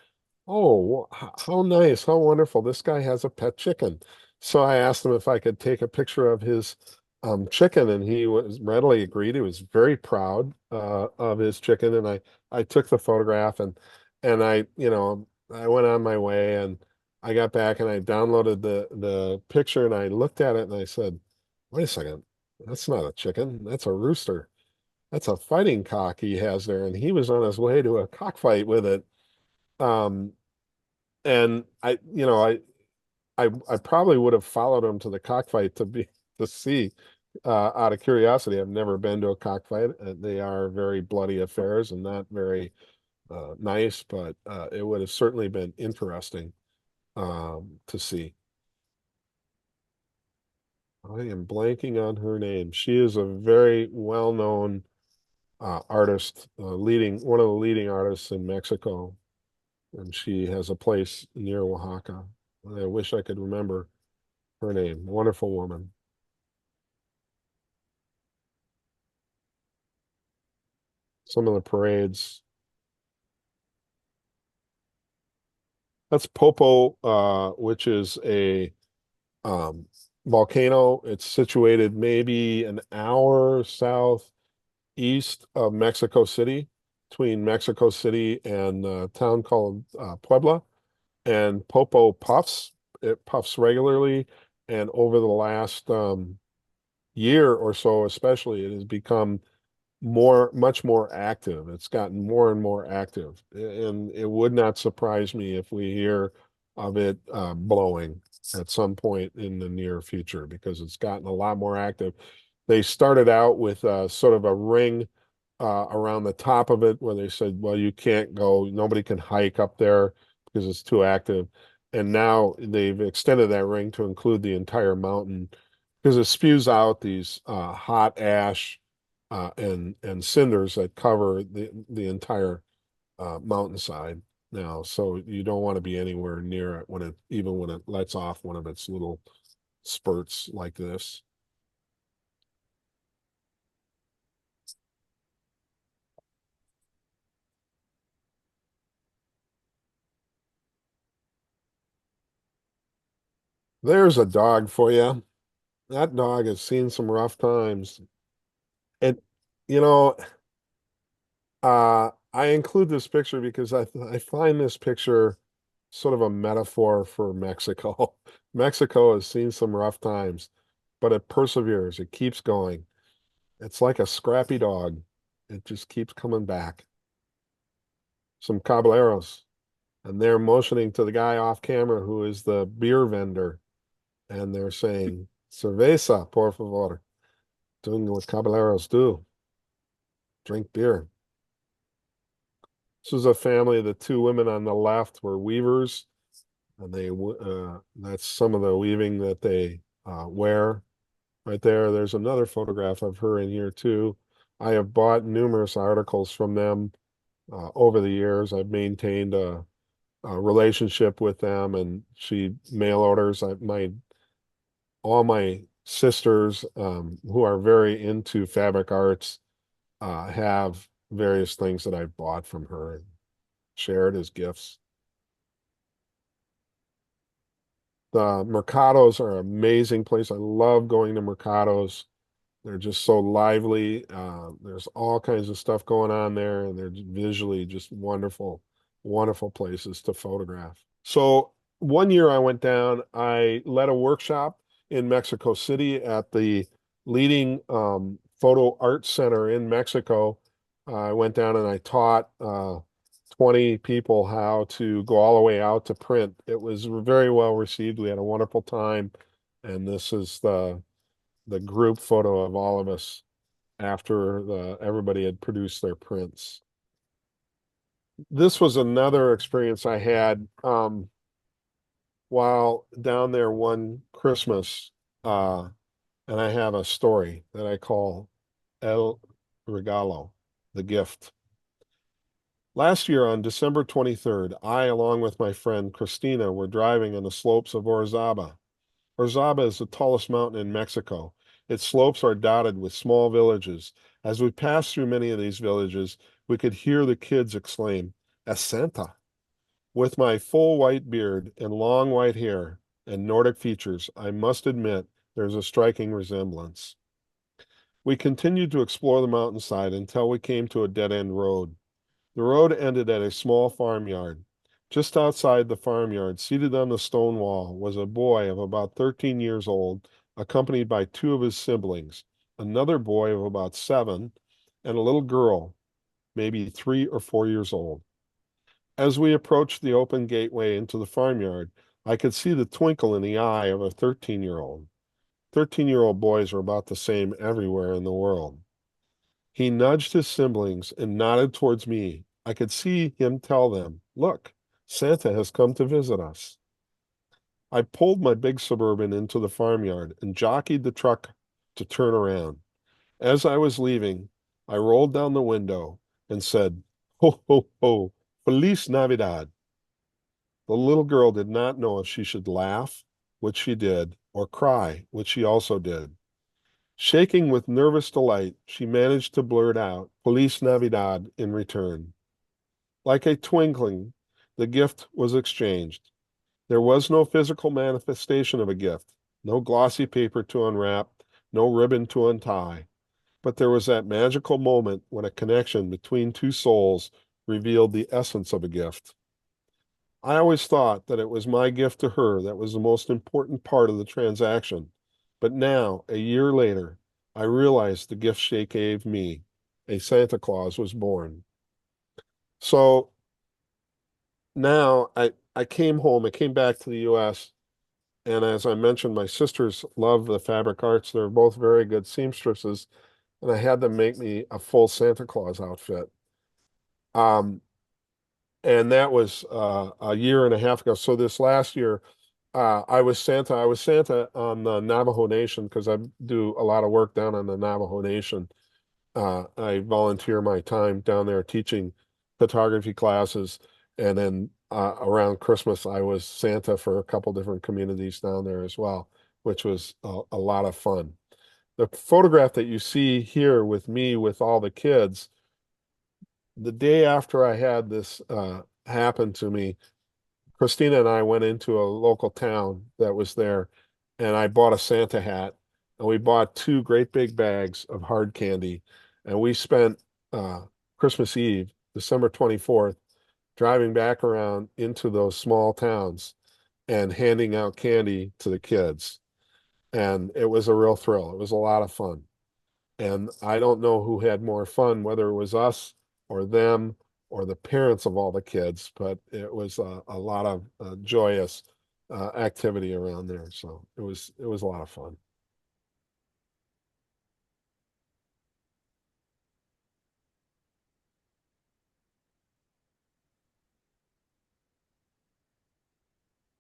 oh, how nice, how wonderful. This guy has a pet chicken. So I asked him if I could take a picture of his chicken, and he was readily agreed. He was very proud of his chicken, and I took the photograph, and I went on my way, and I got back and I downloaded the picture, and I looked at it and I said, wait a second, that's not a chicken, that's a rooster. That's a fighting cock he has there, and he was on his way to a cockfight with it. Um, and I probably would have followed him to the cockfight to see out of curiosity. I've never been to a cockfight. They are very bloody affairs and not very nice, but it would have certainly been interesting to see. I am blanking on her name. She is a very well-known artist, leading one of the leading artists in Mexico, and she has a place near Oaxaca. I wish I could remember her name. Wonderful woman. Some of the parades. That's Popo, which is a um, volcano. It's situated maybe an hour southeast of Mexico City, between Mexico City and a town called Puebla. And Popo puffs. It puffs regularly, and over the last year or so, especially, it has become much more active. It's gotten more and more active, and it would not surprise me if we hear of it blowing at some point in the near future because it's gotten a lot more active. They started out with sort of a ring around the top of it where they said, well, you can't go, nobody can hike up there because it's too active. And now they've extended that ring to include the entire mountain because it spews out these hot ash and cinders that cover the entire mountainside now. So you don't want to be anywhere near it even when it lets off one of its little spurts like this. There's a dog for you. That dog has seen some rough times. And you know, I include this picture because I find this picture sort of a metaphor for Mexico. Mexico has seen some rough times, but it perseveres. It keeps going. It's like a scrappy dog. It just keeps coming back. Some caballeros, and they're motioning to the guy off camera who is the beer vendor, and they're saying, "Cerveza, por favor." Doing what caballeros do, drink beer. This is a family. The two women on the left were weavers, and that's some of the weaving that they wear right there. There's another photograph of her in here too. I have bought numerous articles from them over the years. I've maintained a relationship with them, and she mail orders. All my sisters who are very into fabric arts have various things that I've bought from her. share it as gifts. The mercados are an amazing place. I love going to mercados. They're just so lively. There's all kinds of stuff going on there, and they're visually just wonderful, wonderful places to photograph. So one year I went down, I led a workshop in Mexico City at the leading photo art center in Mexico. I went down and I taught 20 people how to go all the way out to print. It was very well received. We had a wonderful time. And this is the group photo of all of us after everybody had produced their prints. This was another experience I had while down there one Christmas, and I have a story that I call El Regalo, the gift. Last year on December 23rd, I, along with my friend Christina, were driving on the slopes of Orizaba. Orizaba is the tallest mountain in Mexico. Its slopes are dotted with small villages. As we passed through many of these villages, we could hear the kids exclaim, "Es Santa." With my full white beard and long white hair and Nordic features, I must admit there's a striking resemblance. We continued to explore the mountainside until we came to a dead-end road. The road ended at a small farmyard. Just outside the farmyard, seated on the stone wall, was a boy of about 13 years old, accompanied by two of his siblings, another boy of about 7, and a little girl, maybe 3 or 4 years old. As we approached the open gateway into the farmyard, I could see the twinkle in the eye of a 13-year-old. 13-year-old boys are about the same everywhere in the world. He nudged his siblings and nodded towards me. I could see him tell them, "Look, Santa has come to visit us." I pulled my big Suburban into the farmyard and jockeyed the truck to turn around. As I was leaving, I rolled down the window and said, "Ho, ho, ho, Feliz Navidad." The little girl did not know if she should laugh, which she did, or cry, which she also did. Shaking with nervous delight, she managed to blurt out "Feliz Navidad" in return. Like a twinkling, the gift was exchanged. There was no physical manifestation of a gift, no glossy paper to unwrap, no ribbon to untie, but there was that magical moment when a connection between two souls revealed the essence of a gift. I always thought that it was my gift to her that was the most important part of the transaction. But now, a year later, I realized the gift she gave me, a Santa Claus, was born. So now I came home, I came back to the US, and as I mentioned, my sisters love the fabric arts. They're both very good seamstresses, and I had them make me a full Santa Claus outfit. Um, and that was a year and a half ago. So this last year, I was Santa. I was Santa on the Navajo Nation because I do a lot of work down on the Navajo Nation. I volunteer my time down there teaching photography classes, and then around Christmas, I was Santa for a couple different communities down there as well, which was a lot of fun. The photograph that you see here with me with all the kids, the day after I had this happen to me, Christina and I went into a local town that was there, and I bought a Santa hat, and we bought two great big bags of hard candy, and we spent Christmas Eve, December 24th, driving back around into those small towns and handing out candy to the kids. And it was a real thrill. It was a lot of fun. And I don't know who had more fun, whether it was us or them or the parents of all the kids, but it was a lot of joyous activity around there. So it was a lot of fun.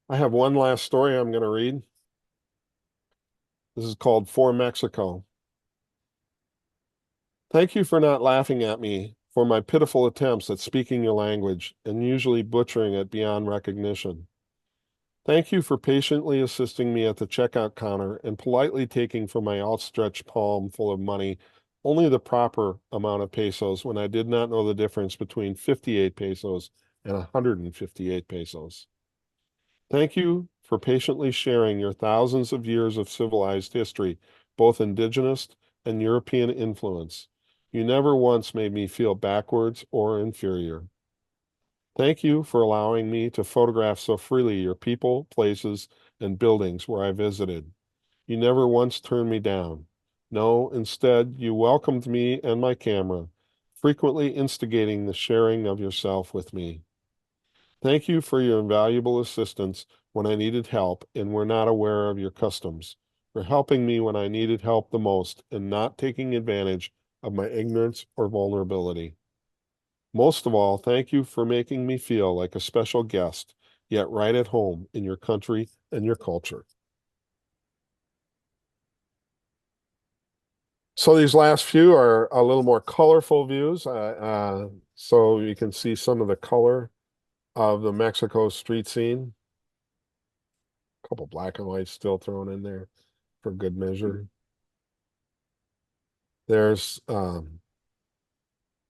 I have one last story I'm going to read. This is called For Mexico. Thank you for not laughing at me for my pitiful attempts at speaking your language and usually butchering it beyond recognition. Thank you for patiently assisting me at the checkout counter and politely taking from my outstretched palm full of money only the proper amount of pesos when I did not know the difference between 58 pesos and 158 pesos. Thank you for patiently sharing your thousands of years of civilized history, both indigenous and European influence. You never once made me feel backwards or inferior. Thank you for allowing me to photograph so freely your people, places, and buildings where I visited. You never once turned me down. No, instead, you welcomed me and my camera, frequently instigating the sharing of yourself with me. Thank you for your invaluable assistance when I needed help and were not aware of your customs, for helping me when I needed help the most and not taking advantage of my ignorance or vulnerability. Most of all, thank you for making me feel like a special guest, yet right at home in your country and your culture. So these last few are a little more colorful views. So you can see some of the color of the Mexico street scene. A couple black and whites still thrown in there for good measure. There's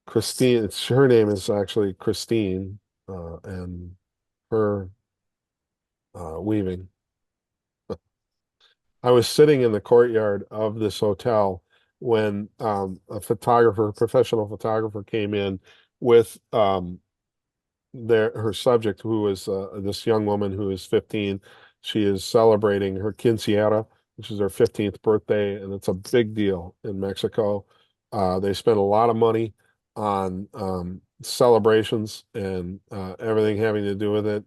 Christine. Her name is actually Christine, and her weaving. I was sitting in the courtyard of this hotel when a photographer, professional photographer, came in with her subject, who is this young woman who is 15. She is celebrating her quinceañera, which is her 15th birthday, and it's a big deal in Mexico. They spend a lot of money on celebrations and everything having to do with it.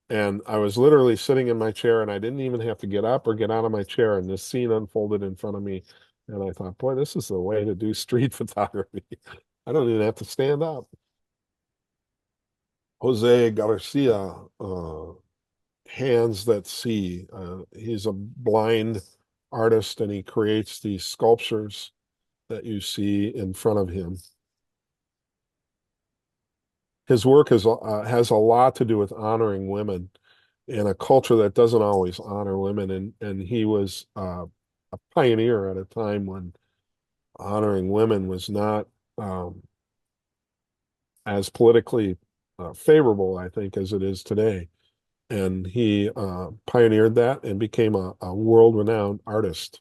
And I was literally sitting in my chair, and I didn't even have to get up or get out of my chair, and this scene unfolded in front of me. And I thought, boy, this is the way to do street photography. I don't even have to stand up. Jose Garcia, Hands That See. He's a blind artist, and he creates these sculptures that you see in front of him. His work has a lot to do with honoring women in a culture that doesn't always honor women, and he was a pioneer at a time when honoring women was not um, as politically favorable, I think, as it is today. And he pioneered that and became a world-renowned artist.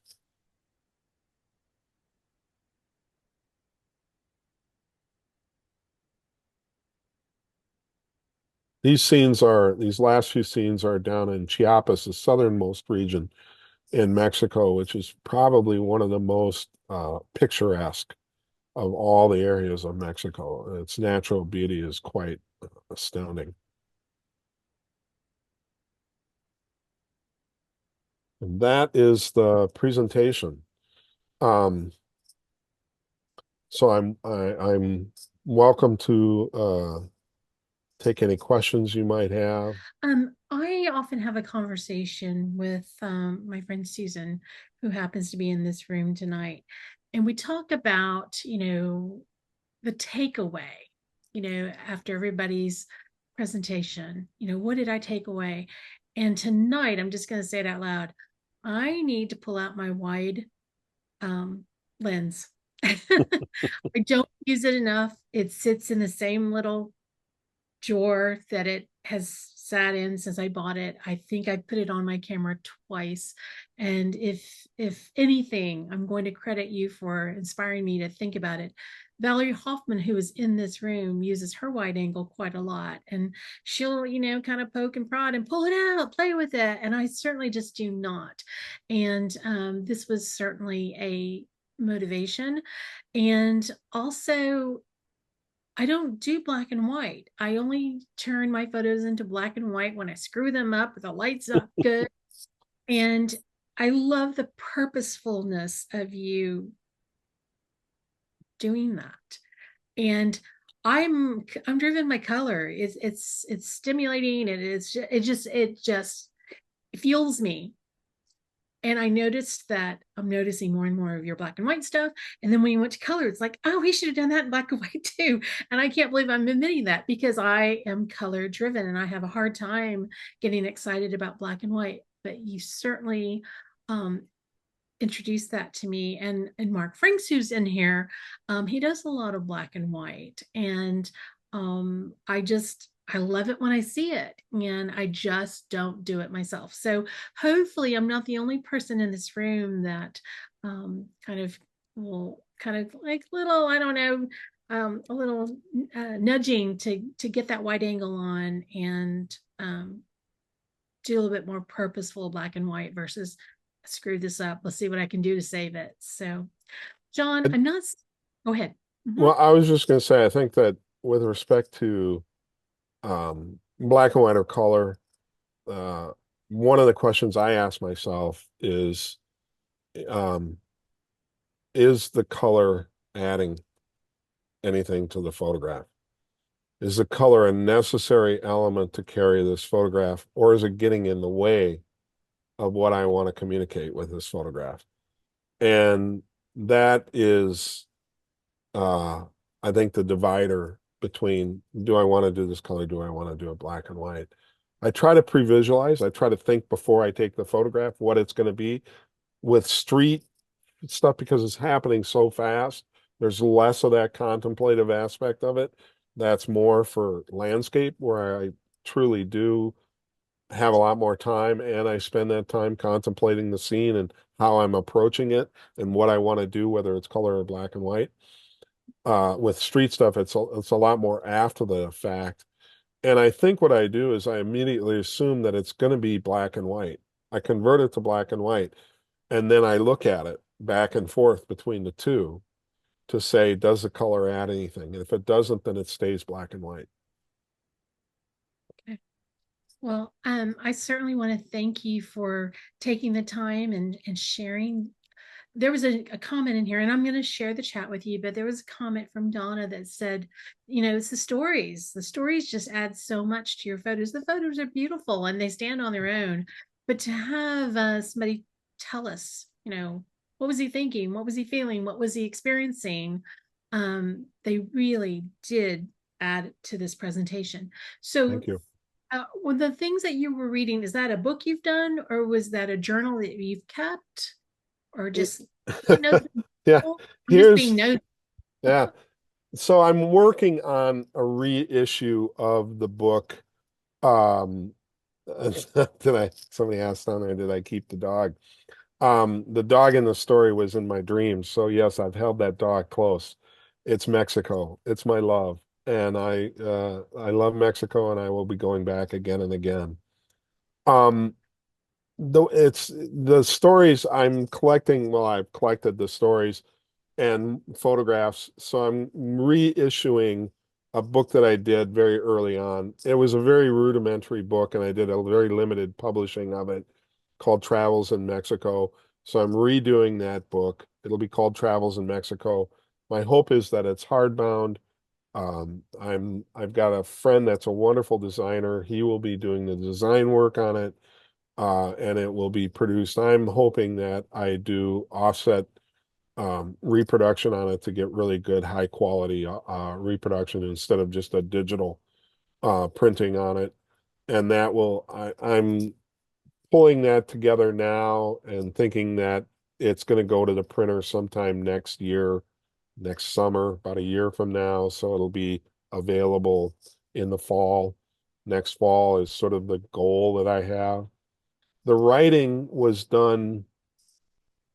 These last few scenes are down in Chiapas, the southernmost region in Mexico, which is probably one of the most picturesque of all the areas of Mexico. Its natural beauty is quite astounding. And that is the presentation. Um, so I'm welcome to take any questions you might have. I often have a conversation with my friend Susan, who happens to be in this room tonight. And we talk about, the takeaway, after everybody's presentation, what did I take away? And tonight, I'm just going to say it out loud. I need to pull out my wide um, lens. I don't use it enough. It sits in the same little drawer that it has sat in since I bought it. I think I put it on my camera twice. And if anything, I'm going to credit you for inspiring me to think about it. Valerie Hoffman, who is in this room, uses her wide angle quite a lot. And she'll, kind of poke and prod and pull it out, play with it. And I certainly just do not. And this was certainly a motivation. And also, I don't do black and white. I only turn my photos into black and white when I screw them up with the lights up good. And I love the purposefulness of you doing that. And I'm driven by color. It's stimulating. It just fuels me. And I noticed that I'm noticing more and more of your black and white stuff. And then when you went to color, it's like, oh, we should have done that in black and white too. And I can't believe I'm admitting that because I am color driven and I have a hard time getting excited about black and white. But you certainly um, introduced that to me. And Mark Franks, who's in here, he does a lot of black and white. And I just I love it when I see it, and I just don't do it myself. So hopefully I'm not the only person in this room that kind of will kind of like little, I don't know, a little nudging to get that wide angle on and do a little bit more purposeful black and white versus screw this up. Let's see what I can do to save it. So, John, And, I'm not. Go ahead. Mhm. well, I was just going to say, I think that with respect to black and white or color, uh, one of the questions I ask myself um, is the color adding anything to the photograph? Is the color a necessary element to carry this photograph, or is it getting in the way of what I want to communicate with this photograph? And that is, uh, I think, the divider between, do I want to do this color? Do I want to do it black and white? I try to pre-visualize. I try to think before I take the photograph what it's going to be. With street stuff, because it's happening so fast, there's less of that contemplative aspect of it. That's more for landscape, where I truly do have a lot more time, and I spend that time contemplating the scene and how I'm approaching it and what I want to do, whether it's color or black and white. With street stuff, it's a lot more after the fact. And I think what I do is I immediately assume that it's going to be black and white. I convert it to black and white, and then I look at it back and forth between the two to say, does the color add anything? And if it doesn't, then it stays black and white. Okay. Well, I certainly want to thank you for taking the time and sharing. There was a comment in here, and I'm going to share the chat with you, but there was a comment from Donna that said, it's the stories. The stories just add so much to your photos. The photos are beautiful and they stand on their own. But to have somebody tell us, what was he thinking? What was he feeling? What was he experiencing? They really did add to this presentation. So Thank you. well, the things that you were reading, is that a book you've done, or was that a journal that you've kept, or just notes? Yeah, I'm just being here's, nosy. yeah. So I'm working on a reissue of the book. Um, somebody asked on there, did I keep the dog? The dog in the story was in my dreams. So yes, I've held that dog close. It's Mexico. It's my love. And I love Mexico, and I will be going back again and again. Um, though it's the stories I'm collecting, well, I've collected the stories and photographs. So I'm reissuing a book that I did very early on. It was a very rudimentary book, and I did a very limited publishing of it called Travels in Mexico. So I'm redoing that book. It'll be called Travels in Mexico. My hope is that it's hardbound. I've got a friend that's a wonderful designer. He will be doing the design work on it, and it will be produced. I'm hoping that I do offset reproduction on it to get really good high quality reproduction instead of just a digital printing on it. And I'm pulling that together now and thinking that it's going to go to the printer sometime next year, next summer, about a year from now. So it'll be available in the fall. Next fall is sort of the goal that I have. The writing was done,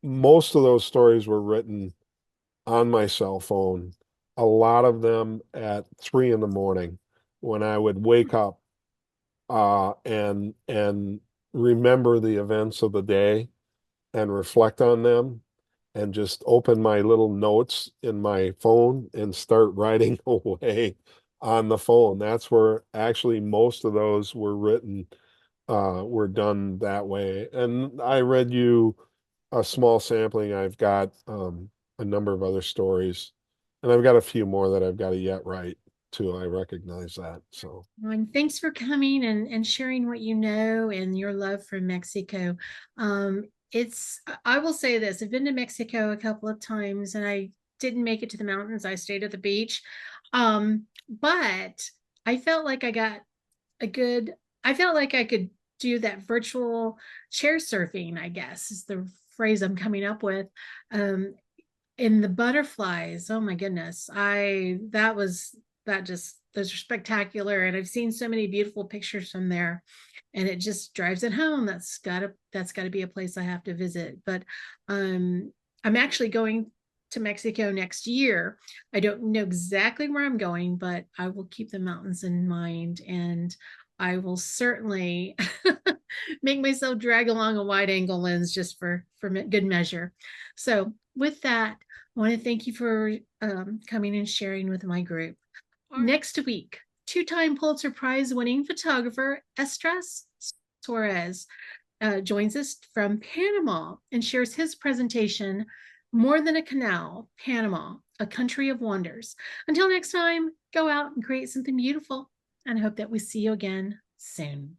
most of those stories were written on my cell phone, a lot of them at 3 in the morning when I would wake up and remember the events of the day and reflect on them and just open my little notes in my phone and start writing away on the phone. That's where actually most of those were written, were done that way. And I read you a small sampling. I've got a number of other stories, and I've got a few more that I've got to yet write too. I recognize that. So And thanks for coming and sharing what you know and your love for Mexico. I will say this, I've been to Mexico a couple of times and I didn't make it to the mountains. I stayed at the beach. But I felt like a good, I felt like I could do that virtual chair surfing, I guess is the phrase I'm coming up with. In the butterflies, oh my goodness, that just those are spectacular. And I've seen so many beautiful pictures from there, and it just drives it home. That's gotta be a place I have to visit. But I'm actually going to Mexico next year. I don't know exactly where I'm going, but I will keep the mountains in mind, and I will certainly make myself drag along a wide angle lens just for good measure. So with that, I want to thank you for coming and sharing with my group. Next week, two-time Pulitzer Prize winning photographer Estras Suarez joins us from Panama and shares his presentation, More Than a Canal, Panama, a Country of Wonders. Until next time, go out and create something beautiful, and I hope that we see you again soon.